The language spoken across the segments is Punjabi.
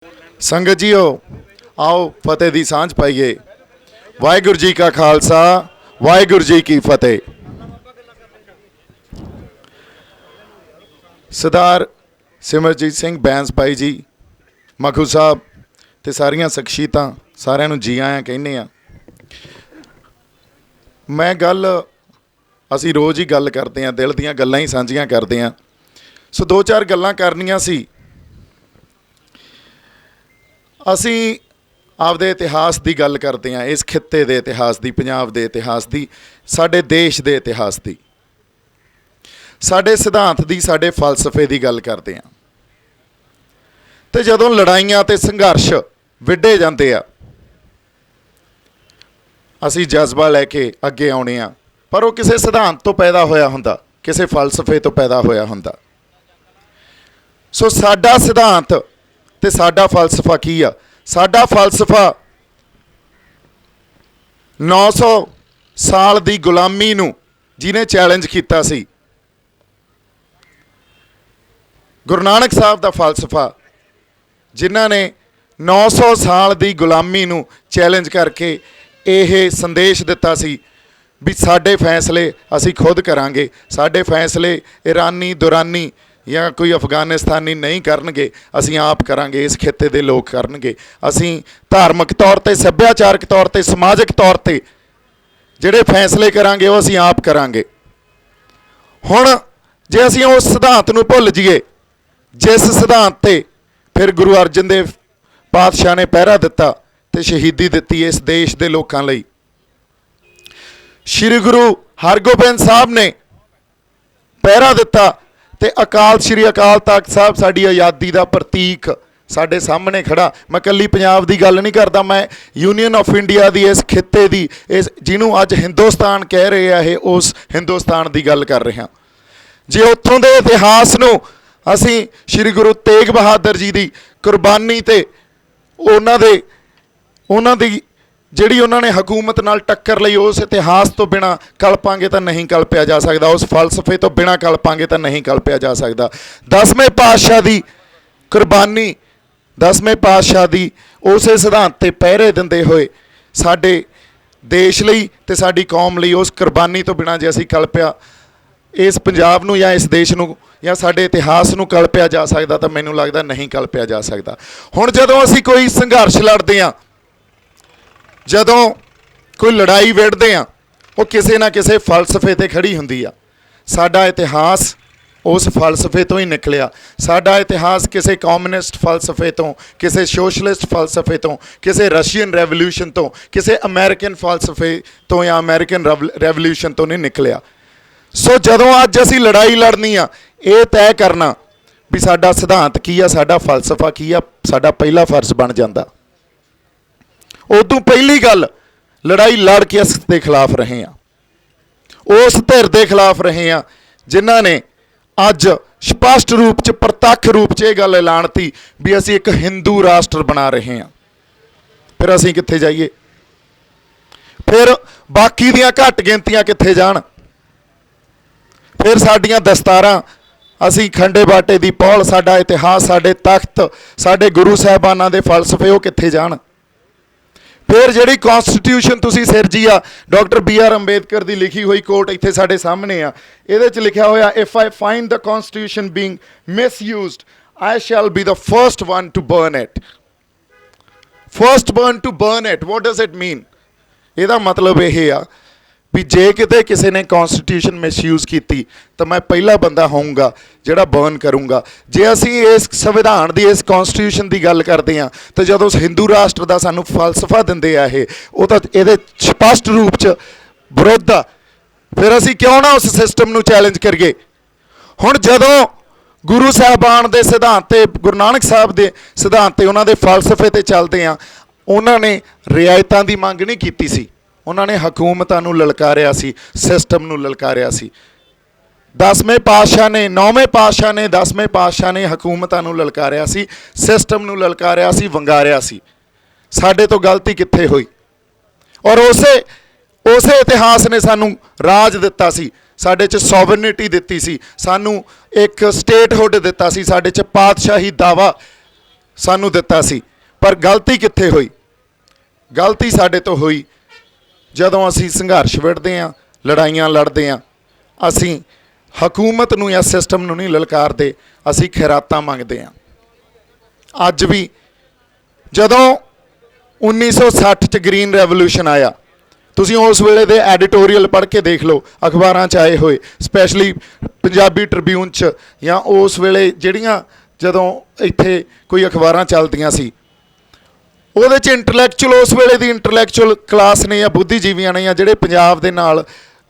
संगत जीओ आओ फतेह दी सांझ पाइए। वाहिगुरू जी का खालसा वाहिगुरू जी की फतेह। सरदार सिमरजीत सिंह बैंस भाई जी मखू साहब ते सारियां शख्सियतां सारिਆਂ ਨੂੰ जी आया कहने आ। मैं गल असी रोज़ ही गल करते हैं, दिल दीयां गल्लां ही सांझियां करते हैं। सो दो चार गल्लां करनियां सी। असी आपदे इतिहास की गल करते हैं, इस खित्ते के इतिहास की, पंजाब के इतिहास की, साडे देश के इतिहास की, साडे सिद्धांत की, साडे फलसफे की गल करते हैं। तो जदों लड़ाइयां ते संघर्ष विढ़े जाते आ, असी जज्बा लैके अगे आने आ, पर वो किसी सिद्धांत तो पैदा होया हुंदा, किसी फलसफे तो पैदा होया हुंदा। सो साडा सिद्धांत ते साडा फलसफा की आ? साडा फलसफा 900 साल की गुलामी नूं जिन्हें चैलेंज किया सी, गुरु नानक साहब का फलसफा जिन्हां ने 900 साल की गुलामी नूं चैलेंज करके यह संदेश दिता सी भी साडे फैसले असी खुद करांगे, साडे फैसले ईरानी दुरानी या कोई अफगानिस्तानी नहीं करनगे, असी आप करांगे, इस खित्ते दे लोग करनगे। असी धार्मिक तौर ते, सभ्याचारक तौर ते, समाजिक तौर ते जिहड़े फैसले करांगे वो असी आप करांगे। हुण जे असी उस सिद्धांत नूं भुल जाइए जिस सिद्धांत ते फिर गुरु अर्जन देव पातशाह ने पहरा दिता ते शहीदी दिती इस देश के लोगों लई, श्री गुरु हरगोबिंद साहब ने पहरा दिता ते अकाल श्री अकाल तख्त साहब साडी आज़ादी का प्रतीक साडे सामने खड़ा। मैं कल्ली पंजाब की गल नहीं करता, मैं यूनीयन ऑफ इंडिया की इस खित्ते की, इस जिन्हों अज हिंदुस्तान कह रहे हैं, उस हिंदुस्तान की गल कर रहे हैं। जे उत्थों के इतिहास नूं असी श्री गुरु तेग बहादुर जी की कुर्बानी ते उन्हां दी जिहड़ी उन्होंने हकूमत नाल टक्कर लई, उस इतिहास तो बिना कल्पांगे तो नहीं कल्पिया जा सकता, उस फलसफे तो बिना कल्पांगे तो नहीं कल्पिया जा सकता। 10वें पातशाह की कुर्बानी, 10वें पातशाह की उस सिद्धांत ते पहरे दिंदे होए साडे देश लई ते साडी कौम लई उस कुर्बानी तो बिना जे असी कल्पिया इस पंजाब नूं या इस देश नूं या साडे इतिहास नूं कल्पिया जा सकता, तो मैनूं लगदा नहीं कल्पिया जा सकता। हुण जदों असी कोई संघर्ष लड़दे आ, जदों कोई लड़ाई विढ़दे आ, वो किसी ना किसी फलसफे ते खड़ी हुंदी आ। साडा इतिहास उस फलसफे तो ही निकलिया। साडा इतिहास किसी कम्यूनिस्ट फलसफे तो, किसी सोशलिस्ट फलसफे तो, किसी रशियन रेवोल्यूशन तो, किसी अमेरिकन फलसफे तो या अमेरिकन रेवोल्यूशन तो नहीं निकलिया। सो जदों अज असी लड़ाई लड़नी आ, ये तय करना भी साडा सिद्धांत की आ, साडा फलसफा की आ, साडा पहला फर्ज बन जाता। उदों पहली गल लड़ाई लड़ के इस दे खिलाफ रहे हैं, उस धिर के खिलाफ रहे हैं जिन्हां ने अज स्पष्ट रूप च प्रतख रूप च गल ऐलानती भी असी एक हिंदू राष्ट्र बना रहे हैं। फिर असी कित्थे जाइए? फिर बाकी दियां घट गिनतियां कित्थे जाण? फिर साडियां दस्तारां, असी खंडे बाटे दी पौल, साडा इतिहास, साडे तख्त, साडे गुरु साहिबानां दे फलसफे वो कित्थे जाण? फिर जिहड़ी कॉन्स्टिट्यूशन तुसीं सिरजी आ, डॉक्टर BR अंबेडकर की लिखी हुई कोट इत्थे साडे सामने आ, इहदे च लिखिया होया, if I find the constitution being misused I shall be the first one to burn it. First one to burn it, what does it mean? इहदा मतलब यह आ भी जे किते किसी ने कॉन्स्टिट्यूशन मिसयूज की तो मैं पहला बंदा होऊंगा जिहड़ा बर्न करूँगा। जे असी इस संविधान की, इस कॉन्स्टिट्यूशन की गल करते हैं तो जदों हिंदू राष्ट्र का सानू फलसफा दिंदे आ ये, वो तो ये स्पष्ट रूप च विरोध आ। फिर असी क्यों ना उस सिस्टम नू चैलेंज करिए? हुण जदों गुरु साहबान के सिद्धांत ते, गुरु नानक साहब के सिद्धांत ते, उन्हां दे फलसफे ते चलते हैं, उन्होंने रियायतां की मंग नहीं की सी, उन्होंने हकूमतां नूं ललकारिया सी, सिस्टम नूं ललकारिया सी। 10वें पातशाह ने, 9वें पातशाह ने, 10वें पातशाह ने हकूमतां नूं ललकारिया सी, सिस्टम नूं ललकारिया सी, वंगारिया सी। साडे तो गलती कित्थे होई? और उसे इतिहास ने सानू राज दिता सी, साडे च सॉवरनिटी दिती सी, सानू एक स्टेटहुड दिता सी, साडे च पातशाही दावा ਸਾਨੂੰ ਦਿੱਤਾ ਸੀ। ਪਰ ਗਲਤੀ ਕਿੱਥੇ ਹੋਈ? ਗਲਤੀ ਸਾਡੇ ਤੋਂ ਹੋਈ ਜਦੋਂ ਅਸੀਂ ਸੰਘਰਸ਼ ਵਿੱਢਦੇ ਹਾਂ, ਲੜਾਈਆਂ ਲੜਦੇ ਹਾਂ। ਅਸੀਂ ਹਕੂਮਤ ਨੂੰ ਜਾਂ ਸਿਸਟਮ ਨੂੰ ਨਹੀਂ ਲਲਕਾਰਦੇ, ਅਸੀਂ ਖੈਰਾਤਾਂ ਮੰਗਦੇ ਹਾਂ। ਅੱਜ ਵੀ ਜਦੋਂ 1960 'ਚ ਗ੍ਰੀਨ ਰੈਵੋਲੂਸ਼ਨ ਆਇਆ, ਤੁਸੀਂ ਉਸ ਵੇਲੇ ਦੇ ਐਡੀਟੋਰੀਅਲ ਪੜ੍ਹ ਕੇ ਦੇਖ ਲਓ, ਅਖਬਾਰਾਂ 'ਚ ਆਏ ਹੋਏ, ਸਪੈਸ਼ਲੀ ਪੰਜਾਬੀ ਟ੍ਰਿਬਿਊਨ 'ਚ, ਜਾਂ ਉਸ ਵੇਲੇ ਜਿਹੜੀਆਂ ਜਦੋਂ ਇੱਥੇ ਕੋਈ ਅਖਬਾਰਾਂ ਚੱਲਦੀਆਂ ਸੀ, ਉਹਦੇ 'ਚ ਇੰਟਲੈਕਚੁਅਲ, ਉਸ ਵੇਲੇ ਦੀ ਇੰਟਲੈਕਚੁਅਲ ਕਲਾਸ ਨੇ ਜਾਂ ਬੁੱਧੀਜੀਵੀਆਂ ਨੇ, ਜਾਂ ਜਿਹੜੇ ਪੰਜਾਬ ਦੇ ਨਾਲ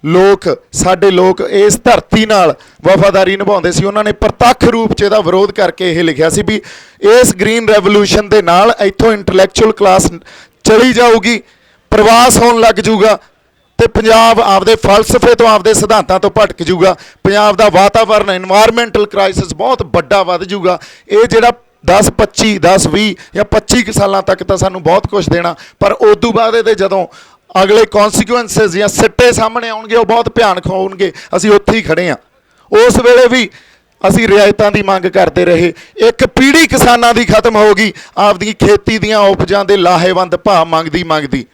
ਲੋਕ, ਸਾਡੇ ਲੋਕ ਇਸ ਧਰਤੀ ਨਾਲ ਵਫਾਦਾਰੀ ਨਿਭਾਉਂਦੇ ਸੀ, ਉਹਨਾਂ ਨੇ ਪ੍ਰਤੱਖ ਰੂਪ 'ਚ ਇਹਦਾ ਵਿਰੋਧ ਕਰਕੇ ਇਹ ਲਿਖਿਆ ਸੀ ਵੀ ਇਸ ਗ੍ਰੀਨ ਰੈਵੋਲੂਸ਼ਨ ਦੇ ਨਾਲ ਇੱਥੋਂ ਇੰਟਲੈਕਚੁਅਲ ਕਲਾਸ ਚਲੀ ਜਾਊਗੀ, ਪ੍ਰਵਾਸ ਹੋਣ ਲੱਗ ਜੂਗਾ, ਤੇ ਪੰਜਾਬ ਆਪਦੇ ਫਲਸਫੇ ਤੋਂ, ਆਪਦੇ ਸਿਧਾਂਤਾਂ ਤੋਂ ਭਟਕ ਜੂਗਾ। ਪੰਜਾਬ ਦਾ ਵਾਤਾਵਰਨ, ਇਨਵਾਇਰਮੈਂਟਲ ਕ੍ਰਾਈਸਿਸ ਬਹੁਤ ਵੱਡਾ ਵੱਧ ਜੂਗਾ। ਇਹ ਜਿਹੜਾ 10, 25, 10, 20 ਜਾਂ 25 ਸਾਲਾਂ ਤੱਕ ਤਾਂ ਸਾਨੂੰ ਬਹੁਤ ਕੁਝ ਦੇਣਾ, ਪਰ ਉਦੋਂ ਬਾਅਦ ਇਹਦੇ ਜਦੋਂ ਅਗਲੇ ਕੌਨਸੀਕੁਐਂਸਿਸ ਜਾਂ ਸਿੱਟੇ ਸਾਹਮਣੇ ਆਉਣਗੇ, ਉਹ ਬਹੁਤ ਭਿਆਨਕ ਹੋਣਗੇ। ਅਸੀਂ ਉੱਥੇ ਹੀ ਖੜ੍ਹੇ ਹਾਂ। ਉਸ ਵੇਲੇ ਵੀ ਅਸੀਂ ਰਿਆਇਤਾਂ ਦੀ ਮੰਗ ਕਰਦੇ ਰਹੇ। ਇੱਕ ਪੀੜ੍ਹੀ ਕਿਸਾਨਾਂ ਦੀ ਖਤਮ ਹੋ ਗਈ, ਆਪਦੀ ਖੇਤੀ ਦੀਆਂ ਉਪਜਾਂ ਦੇ ਲਾਹੇਵੰਦ ਭਾਅ ਮੰਗਦੀ।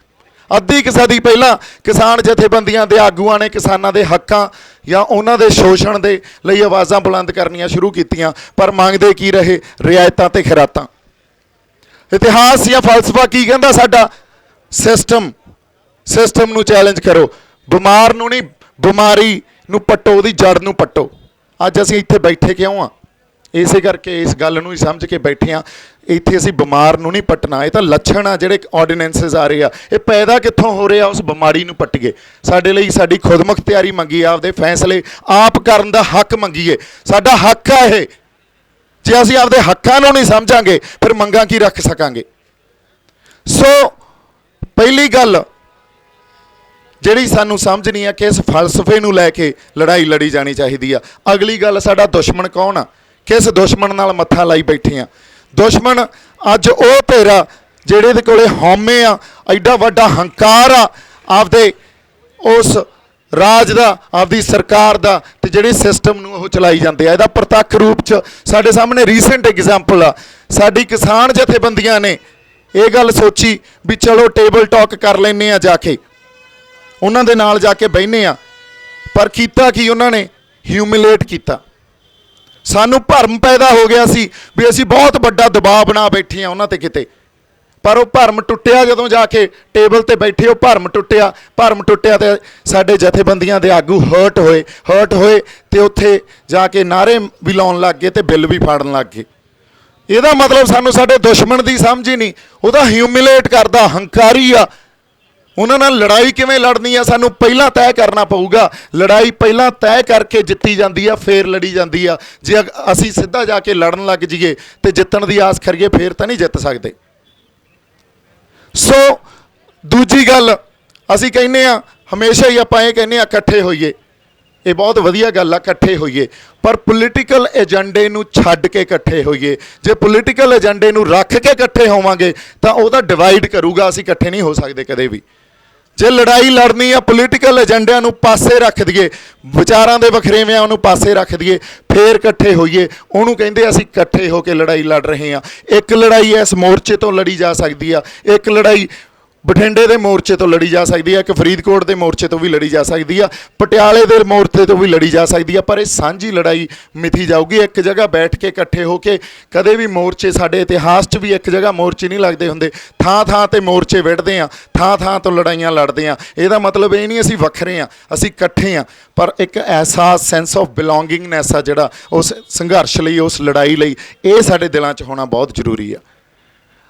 ਅੱਧੀ ਕੁ ਸਦੀ ਪਹਿਲਾਂ ਕਿਸਾਨ ਜਥੇਬੰਦੀਆਂ ਦੇ ਆਗੂਆਂ ਨੇ ਕਿਸਾਨਾਂ ਦੇ ਹੱਕਾਂ ਜਾਂ ਉਹਨਾਂ ਦੇ ਸ਼ੋਸ਼ਣ ਦੇ ਲਈ ਆਵਾਜ਼ਾਂ ਬੁਲੰਦ ਕਰਨੀਆਂ ਸ਼ੁਰੂ ਕੀਤੀਆਂ, ਪਰ ਮੰਗਦੇ ਕੀ ਰਹੇ? ਰਿਆਇਤਾਂ ਤੇ ਖੈਰਾਤਾਂ। ਇਤਿਹਾਸ ਜਾਂ ਫਲਸਫਾ ਕੀ ਕਹਿੰਦਾ ਸਾਡਾ? ਸਿਸਟਮ ਨੂੰ ਚੈਲੰਜ ਕਰੋ, ਬਿਮਾਰ ਨੂੰ ਨਹੀਂ, ਬਿਮਾਰੀ ਨੂੰ ਪੱਟੋ, ਉਹਦੀ ਜੜ ਨੂੰ ਪੱਟੋ। ਅੱਜ ਅਸੀਂ ਇੱਥੇ ਬੈਠੇ ਕਿਉਂ ਆ? ਇਸੇ ਕਰਕੇ ਇਸ ਗੱਲ ਨੂੰ ਹੀ ਸਮਝ ਕੇ ਬੈਠੇ ਹਾਂ। ਇੱਥੇ ਅਸੀਂ ਬਿਮਾਰ ਨੂੰ ਨਹੀਂ ਪੱਟਣਾ। ਇਹ ਤਾਂ ਲੱਛਣ ਆ ਜਿਹੜੇ ਆਰਡੀਨੈਂਸਸ ਆ ਰਹੇ ਆ, ਇਹ ਪੈਦਾ ਕਿੱਥੋਂ ਹੋ ਰਹੇ ਆ? ਉਸ ਬਿਮਾਰੀ ਨੂੰ ਪੱਟੀਏ। ਸਾਡੇ ਲਈ ਸਾਡੀ ਖੁਦਮੁਖਤਿਆਰੀ ਮੰਗੀ, ਆਪਦੇ ਫੈਸਲੇ ਆਪ ਕਰਨ ਦਾ ਹੱਕ ਮੰਗੀਏ। ਸਾਡਾ ਹੱਕ ਆ ਇਹ। ਜੇ ਅਸੀਂ ਆਪਦੇ ਹੱਕਾਂ ਨੂੰ ਨਹੀਂ ਸਮਝਾਂਗੇ, ਫਿਰ ਮੰਗਾਂ ਕੀ ਰੱਖ ਸਕਾਂਗੇ? ਸੋ ਪਹਿਲੀ ਗੱਲ ਜਿਹੜੀ ਸਾਨੂੰ ਸਮਝਣੀ ਆ ਕਿ ਇਸ ਫਲਸਫੇ ਨੂੰ ਲੈ ਕੇ ਲੜਾਈ ਲੜੀ ਜਾਣੀ ਚਾਹੀਦੀ ਆ। ਅਗਲੀ ਗੱਲ, ਸਾਡਾ ਦੁਸ਼ਮਣ ਕੌਣ ਆ? ਕਿਸ ਦੁਸ਼ਮਣ ਨਾਲ ਮੱਥਾ ਲਾਈ ਬੈਠੇ ਆ? ਦੁਸ਼ਮਣ ਅੱਜ ਉਹ ਤੇਰਾ ਜਿਹੜੇ ਦੇ ਕੋਲੇ ਹਉਮੈ ਆ, ਐਡਾ ਵੱਡਾ ਹੰਕਾਰ ਆ ਆਪਦੇ ਉਸ ਰਾਜ ਦਾ, ਆਪਦੀ ਸਰਕਾਰ ਦਾ, ਤੇ ਜਿਹੜੇ ਸਿਸਟਮ ਨੂੰ ਉਹ ਚਲਾਈ ਜਾਂਦੇ ਆ। ਇਹਦਾ ਪ੍ਰਤੱਖ ਰੂਪ 'ਚ ਸਾਡੇ ਸਾਹਮਣੇ ਰੀਸੈਂਟ ਐਗਜ਼ਾਮਪਲ ਆ। ਸਾਡੀ ਕਿਸਾਨ ਜਥੇਬੰਦੀਆਂ ਨੇ ਇਹ ਗੱਲ ਸੋਚੀ ਵੀ ਚਲੋ ਟੇਬਲ ਟਾਕ ਕਰ ਲੈਂਦੇ ਆ, ਜਾ ਕੇ ਉਹਨਾਂ ਦੇ ਨਾਲ ਜਾ ਕੇ ਬਹਿੰਦੇ ਆ, ਪਰ ਕੀਤਾ ਕੀ ਉਹਨਾਂ ਨੇ? ਹਿਊਮਿਲੇਟ ਕੀਤਾ। ਸਾਨੂੰ ਭਰਮ ਪੈਦਾ ਹੋ ਗਿਆ ਸੀ ਵੀ ਅਸੀਂ ਬਹੁਤ ਵੱਡਾ ਦਬਾਅ ਬਣਾ ਬੈਠੇ ਆ ਉਹਨਾਂ 'ਤੇ ਕਿਤੇ, ਪਰ ਉਹ ਭਰਮ ਟੁੱਟਿਆ। ਜਦੋਂ ਜਾ ਕੇ ਟੇਬਲ 'ਤੇ ਬੈਠੇ, ਉਹ ਭਰਮ ਟੁੱਟਿਆ ਤੇ ਸਾਡੇ ਜਥੇਬੰਦੀਆਂ ਦੇ ਆਗੂ ਹਰਟ ਹੋਏ ਤੇ ਉੱਥੇ ਜਾ ਕੇ ਨਾਅਰੇ ਵੀ ਲਾਉਣ ਲੱਗ ਗਏ ਤੇ ਬਿੱਲ ਵੀ ਫਾੜਨ ਲੱਗ ਗਏ। ਇਹਦਾ ਮਤਲਬ ਸਾਨੂੰ ਸਾਡੇ ਦੁਸ਼ਮਣ ਦੀ ਸਮਝ ਹੀ ਨਹੀਂ। ਉਹਦਾ ਹਿਊਮਿਲੇਟ ਕਰਦਾ, ਹੰਕਾਰੀ ਆ। ਉਹਨਾਂ ਨਾਲ ਲੜਾਈ ਕਿਵੇਂ ਲੜਨੀ ਆ, ਸਾਨੂੰ ਪਹਿਲਾਂ ਤੈਅ ਕਰਨਾ ਪਊਗਾ। ਲੜਾਈ ਪਹਿਲਾਂ ਤੈਅ ਕਰਕੇ ਜਿੱਤੀ ਜਾਂਦੀ ਆ, ਫੇਰ ਲੜੀ ਜਾਂਦੀ ਆ। ਜੇ ਅਸੀਂ ਸਿੱਧਾ ਜਾ ਕੇ ਲੜਨ ਲੱਗ ਜਾਈਏ ਤੇ ਜਿੱਤਣ ਦੀ ਆਸ ਕਰੀਏ, ਫੇਰ ਤਾਂ ਨਹੀਂ ਜਿੱਤ ਸਕਦੇ। ਸੋ ਦੂਜੀ ਗੱਲ, ਅਸੀਂ ਕਹਿੰਦੇ ਆ ਹਮੇਸ਼ਾ ਹੀ, ਆਪਾਂ ਇਹ ਕਹਿੰਦੇ ਆ ਇਕੱਠੇ ਹੋਈਏ। ਇਹ ਬਹੁਤ ਵਧੀਆ ਗੱਲ ਆ, ਇਕੱਠੇ ਹੋਈਏ, ਪਰ ਪੋਲੀਟੀਕਲ ਏਜੰਡੇ ਨੂੰ ਛੱਡ ਕੇ ਇਕੱਠੇ ਹੋਈਏ। ਜੇ ਪੋਲੀਟੀਕਲ ਏਜੰਡੇ ਨੂੰ ਰੱਖ ਕੇ ਇਕੱਠੇ ਹੋਵਾਂਗੇ ਤਾਂ ਉਹਦਾ ਡਿਵਾਈਡ ਕਰੂਗਾ। ਅਸੀਂ ਇਕੱਠੇ ਨਹੀਂ ਹੋ ਸਕਦੇ ਕਦੇ ਵੀ। ਜੇ ਲੜਾਈ ਲੜਨੀ ਆ, ਪੋਲੀਟੀਕਲ ਏਜੰਡਿਆਂ ਨੂੰ ਪਾਸੇ ਰੱਖ ਦਈਏ, ਵਿਚਾਰਾਂ ਦੇ ਵਖਰੇਵਿਆਂ ਨੂੰ ਪਾਸੇ ਰੱਖ ਦਈਏ, ਫੇਰ ਇਕੱਠੇ ਹੋਈਏ। ਉਹਨੂੰ ਕਹਿੰਦੇ ਅਸੀਂ ਇਕੱਠੇ ਹੋ ਕੇ ਲੜਾਈ ਲੜ ਰਹੇ ਹਾਂ। ਇੱਕ ਲੜਾਈ ਇਸ ਮੋਰਚੇ ਤੋਂ ਲੜੀ ਜਾ ਸਕਦੀ ਆ, ਇੱਕ ਲੜਾਈ ਬਠਿੰਡੇ ਦੇ ਮੋਰਚੇ ਤੋਂ ਲੜੀ ਜਾ ਸਕਦੀ ਹੈ, ਇੱਕ ਫਰੀਦਕੋਟ ਦੇ ਮੋਰਚੇ ਤੋਂ ਵੀ ਲੜੀ ਜਾ ਸਕਦੀ ਆ, ਪਟਿਆਲੇ ਦੇ ਮੋਰਚੇ ਤੋਂ ਵੀ ਲੜੀ ਜਾ ਸਕਦੀ ਆ, ਪਰ ਇਹ ਸਾਂਝੀ ਲੜਾਈ ਮਿਥੀ ਜਾਊਗੀ। ਇੱਕ ਜਗ੍ਹਾ ਬੈਠ ਕੇ ਇਕੱਠੇ ਹੋ ਕੇ ਕਦੇ ਵੀ ਮੋਰਚੇ, ਸਾਡੇ ਇਤਿਹਾਸ 'ਚ ਵੀ ਇੱਕ ਜਗ੍ਹਾ ਮੋਰਚੇ ਨਹੀਂ ਲੱਗਦੇ ਹੁੰਦੇ। ਥਾਂ ਤੇ ਮੋਰਚੇ ਵਿੱਢਦੇ ਆ, ਥਾਂ ਤੋਂ ਲੜਾਈਆਂ ਲੜਦੇ ਆ। ਇਹਦਾ ਮਤਲਬ ਇਹ ਨਹੀਂ ਅਸੀਂ ਵੱਖਰੇ ਆ, ਅਸੀਂ ਇਕੱਠੇ ਆ, ਪਰ ਇੱਕ ਅਹਿਸਾਸ, ਸੈਂਸ ਆਫ ਬਿਲੋਂਗਿੰਗਨੈਸ ਆ ਜਿਹੜਾ ਉਸ ਸੰਘਰਸ਼ ਲਈ, ਉਸ ਲੜਾਈ ਲਈ, ਇਹ ਸਾਡੇ ਦਿਲਾਂ 'ਚ ਹੋਣਾ ਬਹੁਤ ਜ਼ਰੂਰੀ ਆ।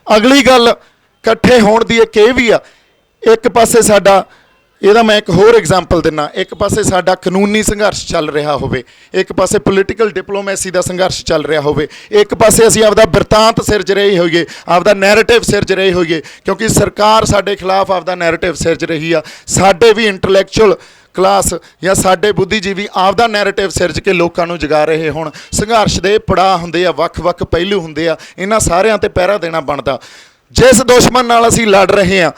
ਅਗਲੀ ਗੱਲ ਇਕੱਠੇ ਹੋਣ ਦੀ ਇੱਕ ਇਹ ਵੀ ਆ, ਇੱਕ ਪਾਸੇ ਸਾਡਾ, ਇਹਦਾ ਮੈਂ ਇੱਕ ਹੋਰ ਐਗਜ਼ਾਮਪਲ ਦਿੰਦਾ, ਇੱਕ ਪਾਸੇ ਸਾਡਾ ਕਾਨੂੰਨੀ ਸੰਘਰਸ਼ ਚੱਲ ਰਿਹਾ ਹੋਵੇ, ਇੱਕ ਪਾਸੇ ਪੋਲੀਟੀਕਲ ਡਿਪਲੋਮੈਸੀ ਦਾ ਸੰਘਰਸ਼ ਚੱਲ ਰਿਹਾ ਹੋਵੇ, ਇੱਕ ਪਾਸੇ ਅਸੀਂ ਆਪਦਾ ਬਿਰਤਾਂਤ ਸਿਰਜ ਰਹੇ ਹੋਈਏ, ਆਪਦਾ ਨੈਰੇਟਿਵ ਸਿਰਜ ਰਹੇ ਹੋਈਏ, ਕਿਉਂਕਿ ਸਰਕਾਰ ਸਾਡੇ ਖਿਲਾਫ ਆਪਦਾ ਨੈਰੇਟਿਵ ਸਿਰਜ ਰਹੀ ਆ। ਸਾਡੇ ਵੀ ਇੰਟਲੈਕਚੁਅਲ ਕਲਾਸ ਜਾਂ ਸਾਡੇ ਬੁੱਧੀਜੀਵੀ ਆਪਦਾ ਨੈਰੇਟਿਵ ਸਿਰਜ ਕੇ ਲੋਕਾਂ ਨੂੰ ਜਗਾ ਰਹੇ ਹੋਣ। ਸੰਘਰਸ਼ ਦੇ ਪੜਾਅ ਹੁੰਦੇ ਆ, ਵੱਖ-ਵੱਖ ਪਹਿਲੂ ਹੁੰਦੇ ਆ, ਇਹਨਾਂ ਸਾਰਿਆਂ 'ਤੇ ਪਹਿਰਾ ਦੇਣਾ ਬਣਦਾ। ਜਿਸ ਦੁਸ਼ਮਣ ਨਾਲ ਅਸੀਂ ਲੜ ਰਹੇ ਹਾਂ,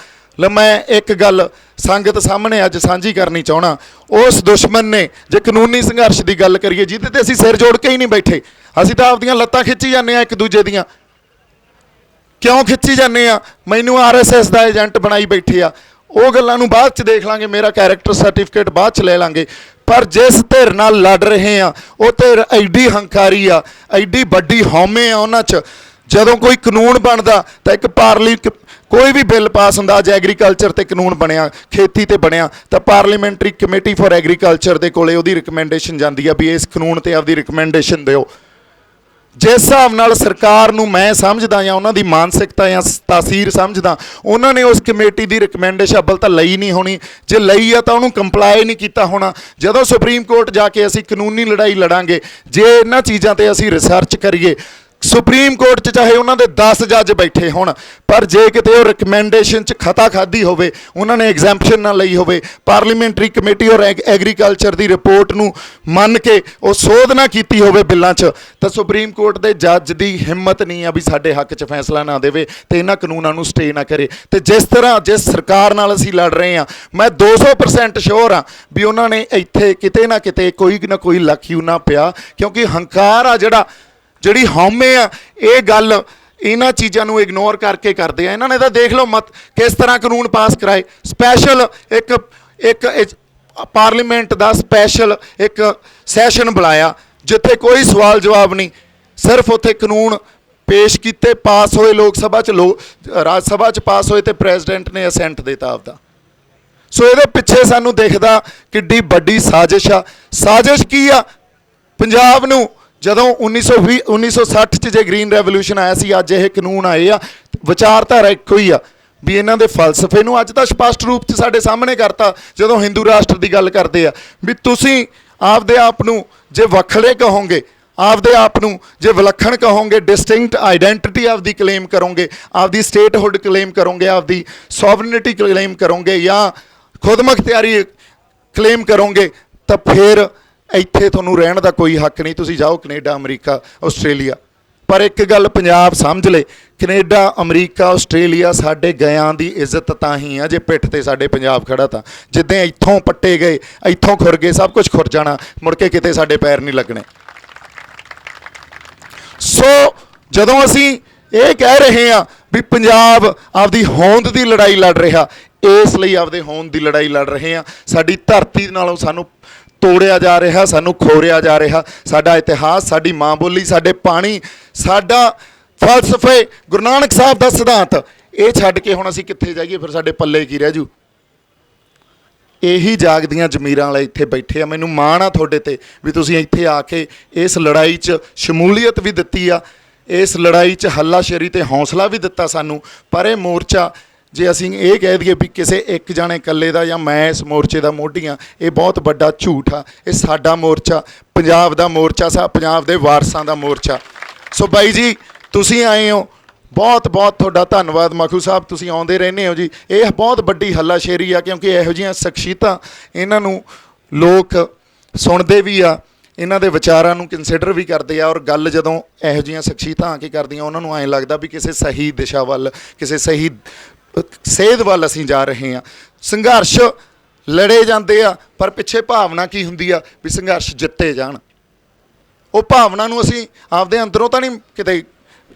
ਮੈਂ ਇੱਕ ਗੱਲ ਸੰਗਤ ਸਾਹਮਣੇ ਅੱਜ ਸਾਂਝੀ ਕਰਨੀ ਚਾਹੁੰਦਾ। ਉਸ ਦੁਸ਼ਮਣ ਨੇ, ਜੇ ਕਾਨੂੰਨੀ ਸੰਘਰਸ਼ ਦੀ ਗੱਲ ਕਰੀਏ, ਜਿਹਦੇ ਤੇ ਅਸੀਂ ਸਿਰ ਜੋੜ ਕੇ ਹੀ ਨਹੀਂ ਬੈਠੇ, ਅਸੀਂ ਤਾਂ ਆਪਦੀਆਂ ਲੱਤਾਂ ਖਿੱਚੀ ਜਾਂਦੇ ਹਾਂ ਇੱਕ ਦੂਜੇ ਦੀਆਂ। ਕਿਉਂ ਖਿੱਚੀ ਜਾਂਦੇ ਆ, ਮੈਨੂੰ RSS ਦਾ ਏਜੰਟ ਬਣਾਈ ਬੈਠੇ ਆ। ਉਹ ਗੱਲਾਂ ਨੂੰ ਬਾਅਦ 'ਚ ਦੇਖ ਲਾਂਗੇ, ਮੇਰਾ ਕੈਰੈਕਟਰ ਸਰਟੀਫਿਕੇਟ ਬਾਅਦ 'ਚ ਲੈ ਲਾਂਗੇ। ਪਰ ਜਿਸ ਧਿਰ ਨਾਲ ਲੜ ਰਹੇ ਆ ਉਹ ਧਿਰ ਐਡੀ ਹੰਕਾਰੀ ਆ, ਐਡੀ ਵੱਡੀ ਹਉਮੈ ਆ ਉਹਨਾਂ 'ਚ। ਜਦੋਂ ਕੋਈ ਕਾਨੂੰਨ ਬਣਦਾ ਤਾਂ ਇੱਕ ਕੋਈ ਵੀ ਬਿੱਲ ਪਾਸ ਹੁੰਦਾ, ਅੱਜ ਐਗਰੀਕਲਚਰ ਤੇ ਕਾਨੂੰਨ ਬਣਿਆ, ਖੇਤੀ ਤੇ ਬਣਿਆ, ਤਾਂ ਪਾਰਲੀਮੈਂਟਰੀ ਕਮੇਟੀ ਫॉर ਐਗਰੀਕਲਚਰ ਦੇ ਕੋਲੇ ਉਹਦੀ ਰਿਕਮੈਂਡੇਸ਼ਨ ਜਾਂਦੀ ਆ ਵੀ ਇਸ ਕਾਨੂੰਨ ਤੇ ਆਪਦੀ ਰਿਕਮੈਂਡੇਸ਼ਨ ਦਿਓ। ਜਿਸ ਹਿਸਾਬ ਨਾਲ ਸਰਕਾਰ ਨੂੰ ਮੈਂ ਸਮਝਦਾ ਜਾਂ ਉਹਨਾਂ ਦੀ ਮਾਨਸਿਕਤਾ ਜਾਂ ਤਾਸੀਰ ਸਮਝਦਾ, ਉਹਨਾਂ ਨੇ ਉਸ ਕਮੇਟੀ ਦੀ ਰਿਕਮੈਂਡੇਸ਼ਨ ਅੱਵਲ ਤਾਂ ਲਈ ਨਹੀਂ ਹੋਣੀ, ਜੇ ਲਈ ਆ ਤਾਂ ਉਹਨੂੰ ਕੰਪਲਾਈ ਨਹੀਂ ਕੀਤਾ ਹੋਣਾ। ਜਦੋਂ ਸੁਪਰੀਮ ਕੋਰਟ ਜਾ ਕੇ ਅਸੀਂ ਕਾਨੂੰਨੀ ਲੜਾਈ ਲੜਾਂਗੇ, ਜੇ ਇਹਨਾਂ ਚੀਜ਼ਾਂ ਤੇ ਅਸੀਂ ਰਿਸਰਚ ਕਰੀਏ, ਸੁਪਰੀਮ ਕੋਰਟ 'ਚ ਚਾਹੇ ਉਹਨਾਂ ਦੇ 10 ਜੱਜ ਬੈਠੇ ਹੋਣ, ਪਰ ਜੇ ਕਿਤੇ ਉਹ ਰਿਕਮੈਂਡੇਸ਼ਨ 'ਚ ਖਤਾ ਖਾਧੀ ਹੋਵੇ, ਉਹਨਾਂ ਨੇ ਐਗਜ਼ੈਂਪਸ਼ਨ ਨਾ ਲਈ ਹੋਵੇ, ਪਾਰਲੀਮੈਂਟਰੀ ਕਮੇਟੀ ਔਰ ਐਗਰੀਕਲਚਰ ਦੀ ਰਿਪੋਰਟ ਨੂੰ ਮੰਨ ਕੇ ਉਹ ਸੋਧ ਨਾ ਕੀਤੀ ਹੋਵੇ ਬਿੱਲਾਂ 'ਚ, ਤਾਂ ਸੁਪਰੀਮ ਕੋਰਟ ਦੇ ਜੱਜ ਦੀ ਹਿੰਮਤ ਨਹੀਂ ਆ ਵੀ ਸਾਡੇ ਹੱਕ 'ਚ ਫੈਸਲਾ ਨਾ ਦੇਵੇ ਤੇ ਇਹਨਾਂ ਕਾਨੂੰਨਾਂ ਨੂੰ ਸਟੇ ਨਾ ਕਰੇ। ਤੇ ਜਿਸ ਤਰ੍ਹਾਂ ਜਿਸ ਸਰਕਾਰ ਨਾਲ ਅਸੀਂ ਲੜ ਰਹੇ ਹਾਂ, ਮੈਂ 200% ਸ਼ੋਰ ਹਾਂ ਵੀ ਉਹਨਾਂ ਨੇ ਇੱਥੇ ਕਿਤੇ ਨਾ ਕਿਤੇ ਕੋਈ ਨਾ ਕੋਈ ਲਕੀਊਨਾ ਪਿਆ, ਕਿਉਂਕਿ ਹੰਕਾਰ ਆ ਜਿਹੜੀ ਹਉਮੈ ਆ, ਇਹ ਗੱਲ ਇਹਨਾਂ ਚੀਜ਼ਾਂ ਨੂੰ ਇਗਨੋਰ ਕਰਕੇ ਕਰਦੇ ਆ। ਇਹਨਾਂ ਨੇ ਤਾਂ ਦੇਖ ਲਓ ਕਿਸ ਤਰ੍ਹਾਂ ਕਾਨੂੰਨ ਪਾਸ ਕਰਾਏ, ਸਪੈਸ਼ਲ ਇੱਕ ਪਾਰਲੀਮੈਂਟ ਦਾ ਸਪੈਸ਼ਲ ਇੱਕ ਸੈਸ਼ਨ ਬੁਲਾਇਆ ਜਿੱਥੇ ਕੋਈ ਸਵਾਲ ਜਵਾਬ ਨਹੀਂ, ਸਿਰਫ ਉੱਥੇ ਕਾਨੂੰਨ ਪੇਸ਼ ਕੀਤੇ, ਪਾਸ ਹੋਏ, ਲੋਕ ਸਭਾ 'ਚ ਰਾਜ ਸਭਾ 'ਚ ਪਾਸ ਹੋਏ ਤੇ ਪ੍ਰੈਜ਼ੀਡੈਂਟ ਨੇ ਅਸੈਂਟ ਦਿੱਤਾ ਆਪਦਾ। ਸੋ ਇਹਦੇ ਪਿੱਛੇ ਸਾਨੂੰ ਦਿਖਦਾ ਕਿੱਡੀ ਵੱਡੀ ਸਾਜ਼ਿਸ਼ ਆ। ਸਾਜ਼ਿਸ਼ ਕੀ ਆ? ਪੰਜਾਬ ਨੂੰ ਜਦੋਂ 1960 'ਚ ਜੇ ਗ੍ਰੀਨ ਰੈਵੋਲੂਸ਼ਨ ਆਇਆ ਸੀ, ਅੱਜ ਇਹ ਕਾਨੂੰਨ ਆਏ ਆ, ਵਿਚਾਰਧਾਰਾ ਇੱਕੋ ਹੀ ਆ ਵੀ ਇਹਨਾਂ ਦੇ ਫਲਸਫੇ ਨੂੰ ਅੱਜ ਤਾਂ ਸਪਸ਼ਟ ਰੂਪ 'ਚ ਸਾਡੇ ਸਾਹਮਣੇ ਕਰਤਾ। ਜਦੋਂ ਹਿੰਦੂ ਰਾਸ਼ਟਰ ਦੀ ਗੱਲ ਕਰਦੇ ਆ ਵੀ ਤੁਸੀਂ ਆਪਦੇ ਆਪ ਨੂੰ ਜੇ ਵੱਖਰੇ ਕਹੋਗੇ, ਆਪਦੇ ਆਪ ਨੂੰ ਜੇ ਵਿਲੱਖਣ ਕਹੋਗੇ, ਡਿਸਟਿੰਕਟ ਆਈਡੈਂਟੀਟੀ ਆਪਦੀ ਕਲੇਮ ਕਰੋਗੇ, ਆਪਦੀ ਸਟੇਟਹੁੱਡ ਕਲੇਮ ਕਰੋਗੇ, ਆਪਦੀ ਸੋਵਰਨਿਟੀ ਕਲੇਮ ਕਰੋਗੇ ਜਾਂ ਖੁਦਮੁਖਤਿਆਰੀ ਕਲੇਮ ਕਰੋਗੇ, ਤਾਂ ਫਿਰ ਇੱਥੇ ਤੁਹਾਨੂੰ ਰਹਿਣ ਦਾ ਕੋਈ ਹੱਕ ਨਹੀਂ। ਤੁਸੀਂ ਜਾਓ ਕੈਨੇਡਾ, ਅਮਰੀਕਾ, ਆਸਟ੍ਰੇਲੀਆ। ਪਰ ਇੱਕ ਗੱਲ ਪੰਜਾਬ ਸਮਝ ਲੈ, ਕੈਨੇਡਾ, ਅਮਰੀਕਾ, ਆਸਟ੍ਰੇਲੀਆ ਸਾਡੇ ਗਿਆਂ ਦੀ ਇੱਜ਼ਤ ਤਾਂ ਹੀ ਆ ਜੇ ਪਿੱਠ ਤੇ ਸਾਡੇ ਪੰਜਾਬ ਖੜਾ। ਤਾਂ ਜਿੱਦਾਂ ਇੱਥੋਂ ਪੱਟੇ ਗਏ, ਇੱਥੋਂ ਖੁਰ ਗਏ, ਸਭ ਕੁਝ ਖੁਰ ਜਾਣਾ, ਮੁੜ ਕੇ ਕਿਤੇ ਸਾਡੇ ਪੈਰ ਨਹੀਂ ਲੱਗਣੇ। ਸੋ ਜਦੋਂ ਅਸੀਂ ਇਹ ਕਹਿ ਰਹੇ ਹਾਂ ਵੀ ਪੰਜਾਬ ਆਪਦੀ ਹੋਂਦ ਦੀ ਲੜਾਈ ਲੜ ਰਿਹਾ, ਇਸ ਲਈ ਆਪਦੇ ਹੋਂਦ ਦੀ ਲੜਾਈ ਲੜ ਰਹੇ ਹਾਂ। ਸਾਡੀ ਧਰਤੀ ਨਾਲੋਂ ਸਾਨੂੰ ਤੋੜਿਆ ਜਾ ਰਿਹਾ, ਸਾਨੂੰ ਖੋਰਿਆ ਜਾ ਰਿਹਾ। ਸਾਡਾ ਇਤਿਹਾਸ, ਸਾਡੀ ਮਾਂ ਬੋਲੀ, ਸਾਡੇ ਪਾਣੀ, ਸਾਡਾ ਫਲਸਫੇ, ਗੁਰੂ ਨਾਨਕ ਸਾਹਿਬ ਦਾ ਸਿਧਾਂਤ, ਇਹ ਛੱਡ ਕੇ ਹੁਣ ਅਸੀਂ ਕਿੱਥੇ ਜਾਈਏ? ਫਿਰ ਸਾਡੇ ਪੱਲੇ ਕੀ ਰਹਿ ਜੂ? ਇਹੀ ਜਾਗਦੀਆਂ ਜ਼ਮੀਰਾਂ ਵਾਲੇ ਇੱਥੇ ਬੈਠੇ ਆ। ਮੈਨੂੰ ਮਾਣ ਆ ਤੁਹਾਡੇ ਤੇ ਵੀ ਤੁਸੀਂ ਇੱਥੇ ਆ ਕੇ ਇਸ ਲੜਾਈ 'ਚ ਸ਼ਮੂਲੀਅਤ ਵੀ ਦਿੱਤੀ ਆ, ਇਸ ਲੜਾਈ 'ਚ ਹੱਲਾਸ਼ੇਰੀ ਤੇ ਹੌਸਲਾ ਵੀ ਦਿੱਤਾ ਸਾਨੂੰ। ਪਰ ਇਹ ਮੋਰਚਾ ਜੇ ਅਸੀਂ ਇਹ ਕਹਿ ਦਈਏ ਵੀ ਕਿਸੇ ਇੱਕ ਜਾਣੇ ਇਕੱਲੇ ਦਾ ਜਾਂ ਮੈਂ ਇਸ ਮੋਰਚੇ ਦਾ ਮੋਢੀ ਹਾਂ, ਇਹ ਬਹੁਤ ਵੱਡਾ ਝੂਠ ਆ। ਇਹ ਸਾਡਾ ਮੋਰਚਾ, ਪੰਜਾਬ ਦਾ ਮੋਰਚਾ, ਪੰਜਾਬ ਦੇ ਵਾਰਸਾਂ ਦਾ ਮੋਰਚਾ। ਸੋ ਬਾਈ ਜੀ, ਤੁਸੀਂ ਆਏ ਹੋ, ਬਹੁਤ ਬਹੁਤ ਤੁਹਾਡਾ ਧੰਨਵਾਦ। ਮਖੂ ਸਾਹਿਬ, ਤੁਸੀਂ ਆਉਂਦੇ ਰਹਿੰਦੇ ਹੋ ਜੀ। ਇਹ ਬਹੁਤ ਵੱਡੀ ਹੱਲਾਸ਼ੇਰੀ ਆ, ਕਿਉਂਕਿ ਇਹੋ ਜਿਹੀਆਂ ਸ਼ਖਸੀਅਤਾਂ, ਇਹਨਾਂ ਨੂੰ ਲੋਕ ਸੁਣਦੇ ਵੀ ਆ, ਇਹਨਾਂ ਦੇ ਵਿਚਾਰਾਂ ਨੂੰ ਕੰਸੀਡਰ ਵੀ ਕਰਦੇ ਆ। ਔਰ ਗੱਲ ਜਦੋਂ ਇਹੋ ਜਿਹੀਆਂ ਸ਼ਖਸੀਅਤਾਂ ਆ ਕੇ ਕਰਦੀਆਂ, ਉਹਨਾਂ ਨੂੰ ਐਂ ਲੱਗਦਾ ਵੀ ਕਿਸੇ ਸਹੀ ਦਿਸ਼ਾ ਵੱਲ, ਕਿਸੇ ਸਹੀ ਸੇਧ ਵੱਲ ਅਸੀਂ ਜਾ ਰਹੇ ਹਾਂ। ਸੰਘਰਸ਼ ਲੜੇ ਜਾਂਦੇ ਆ, ਪਰ ਪਿੱਛੇ ਭਾਵਨਾ ਕੀ ਹੁੰਦੀ ਆ ਵੀ ਸੰਘਰਸ਼ ਜਿੱਤੇ ਜਾਣ। ਉਹ ਭਾਵਨਾ ਨੂੰ ਅਸੀਂ ਆਪਦੇ ਅੰਦਰੋਂ ਤਾਂ ਨਹੀਂ ਕਿਤੇ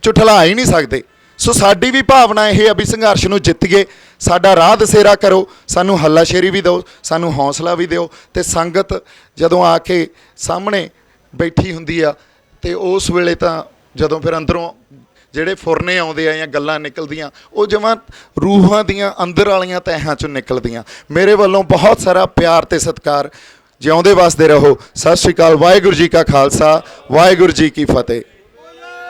ਝੁਠਲਾ ਹੀ ਨਹੀਂ ਸਕਦੇ। ਸੋ ਸਾਡੀ ਵੀ ਭਾਵਨਾ ਇਹ ਆ ਵੀ ਸੰਘਰਸ਼ ਨੂੰ ਜਿੱਤੀਏ। ਸਾਡਾ ਰਾਹ ਦਸੇਰਾ ਕਰੋ, ਸਾਨੂੰ ਹੱਲਾਸ਼ੇਰੀ ਵੀ ਦਿਓ, ਸਾਨੂੰ ਹੌਸਲਾ ਵੀ ਦਿਓ। ਅਤੇ ਸੰਗਤ ਜਦੋਂ ਆ ਕੇ ਸਾਹਮਣੇ ਬੈਠੀ ਹੁੰਦੀ ਆ, ਅਤੇ ਉਸ ਵੇਲੇ ਤਾਂ ਜਦੋਂ ਫਿਰ ਅੰਦਰੋਂ ਜਿਹੜੇ ਫੁਰਨੇ ਆਉਂਦੇ ਆ ਜਾਂ ਗੱਲਾਂ ਨਿਕਲਦੀਆਂ, ਉਹ ਜਮਾਂ ਰੂਹਾਂ ਦੀਆਂ ਅੰਦਰ ਵਾਲੀਆਂ ਤਹਿਆਂ 'ਚੋਂ ਨਿਕਲਦੀਆਂ। ਮੇਰੇ ਵੱਲੋਂ ਬਹੁਤ ਸਾਰਾ ਪਿਆਰ ਅਤੇ ਸਤਿਕਾਰ। ਜਿਉਂਦੇ ਵਸਦੇ ਰਹੋ। ਸਤਿ ਸ਼੍ਰੀ ਅਕਾਲ। ਵਾਹਿਗੁਰੂ ਜੀ ਕਾ ਖਾਲਸਾ, ਵਾਹਿਗੁਰੂ ਜੀ ਕੀ ਫਤਿਹ।